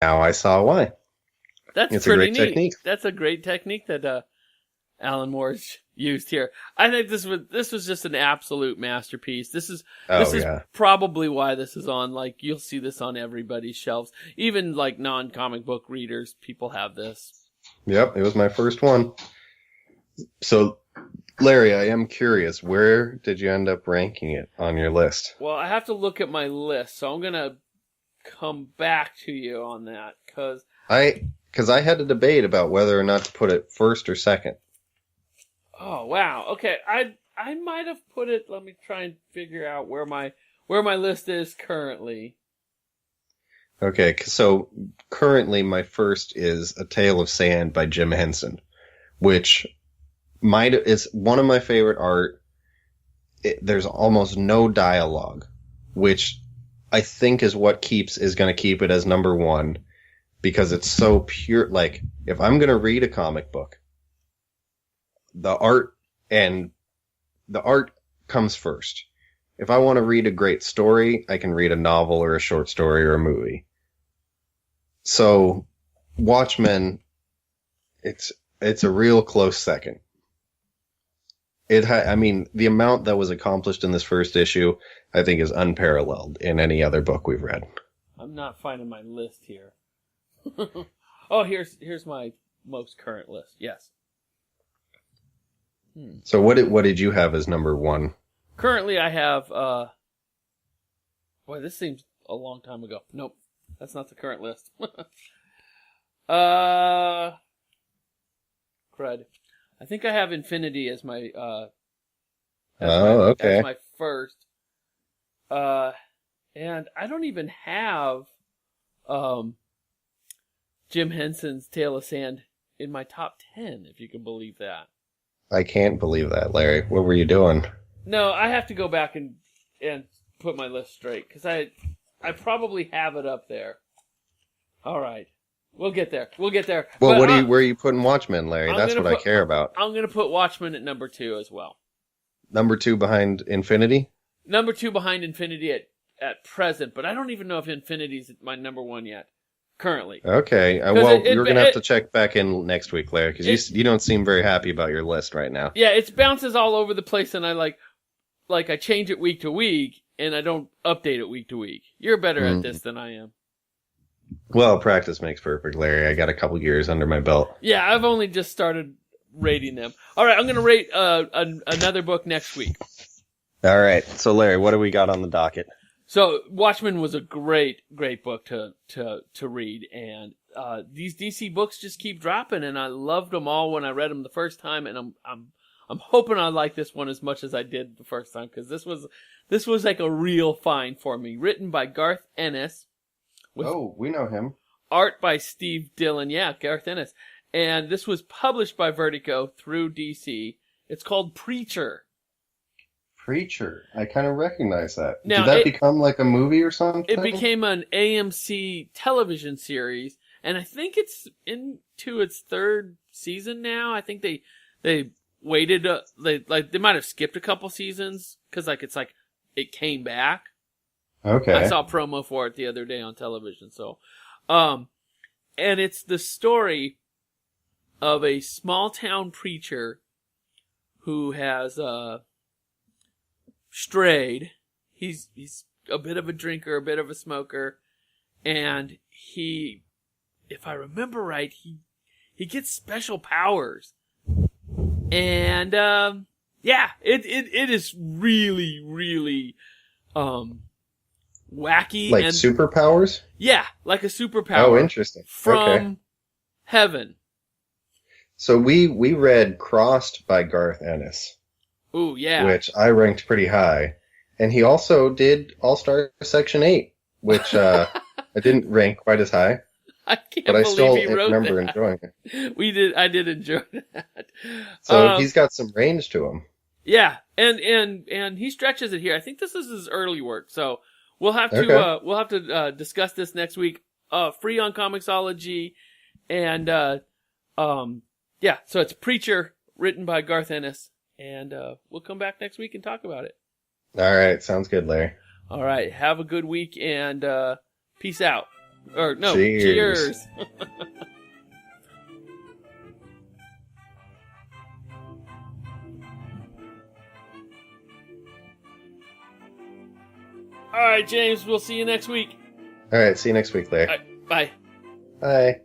Now I saw why. That's It's a pretty great neat. technique. That's a great technique that Alan Moore's used here. I think this was just an absolute masterpiece. This Oh is yeah. probably why this is on, like, you'll see this on everybody's shelves. Even like non-comic book readers, people have this. Yep, it was my first one. So, Larry, I am curious, where did you end up ranking it on your list? Well, I have to look at my list, so I'm gonna come back to you on that because Because I had a debate about whether or not to put it first or second. oh wow, okay, I might have put it. Let me try and figure out where my list is currently. Okay, so currently my first is A Tale of Sand by Jim Henson, which is one of my favorite art. There's almost no dialogue, which I think is what is going to keep it as number one, because it's so pure. Like, if I'm going to read a comic book, the art comes first. If I want to read a great story, I can read a novel or a short story or a movie. So, Watchmen, it's a real close second. The amount that was accomplished in this first issue, I think, is unparalleled in any other book we've read. I'm not finding my list here. Oh, here's my most current list. Yes. So what did you have as number one? Currently, I have. Boy, this seems a long time ago. Nope, that's not the current list. Crud. I think I have Infinity as my Okay. as my first. And I don't even have Jim Henson's Tale of Sand in my top 10, if you can believe that. I can't believe that, Larry. What were you doing? No, I have to go back and put my list straight, because I probably have it up there. All right. We'll get there. Well, where are you putting Watchmen, Larry? That's what I care about. I'm going to put Watchmen at number 2 as well. Number 2 behind Infinity? Number 2 behind Infinity at present, but I don't even know if Infinity's my number 1 yet, currently. Okay. Well, you're going to have to check back in next week, Larry, because you don't seem very happy about your list right now. Yeah, it bounces all over the place, and I I change it week to week, and I don't update it week to week. You're better at this than I am. Well, practice makes perfect, Larry. I got a couple years under my belt. Yeah, I've only just started rating them. All right, I'm going to rate another book next week. All right. So, Larry, what do we got on the docket? So, Watchmen was a great book to read, and these DC books just keep dropping, and I loved them all when I read them the first time, and I'm hoping I like this one as much as I did the first time, because this was like a real find for me. Written by Garth Ennis. We know him. Art by Steve Dillon. Yeah, Garth Ennis. And this was published by Vertigo through DC. It's called Preacher. Preacher. I kind of recognize that. Now, Did that become like a movie or something? It became an AMC television series, and I think it's into its 3rd season now. I think they waited. They might have skipped a couple seasons because it came back. Okay. I saw a promo for it the other day on television. So, and it's the story of a small town preacher who has strayed. He's a bit of a drinker, a bit of a smoker, and he, if I remember right, he gets special powers. And it is really, really wacky, like and superpowers. Yeah, like a superpower. Oh, interesting. From heaven. So we read Crossed by Garth Ennis. Ooh, yeah. Which I ranked pretty high, and he also did All-Star Section 8, which I didn't rank quite as high. I can't but I believe still he wrote remember that. enjoying it. I did enjoy that. So he's got some range to him. Yeah, and he stretches it here. I think this is his early work, so we'll have to discuss this next week. Free on Comixology, and so it's Preacher, written by Garth Ennis, and we'll come back next week and talk about it. All right, sounds good, Larry. All right, have a good week, and peace out. Or no, Cheers. cheers. All right, James, we'll see you next week. All right, see you next week, Larry. All right, bye. Bye.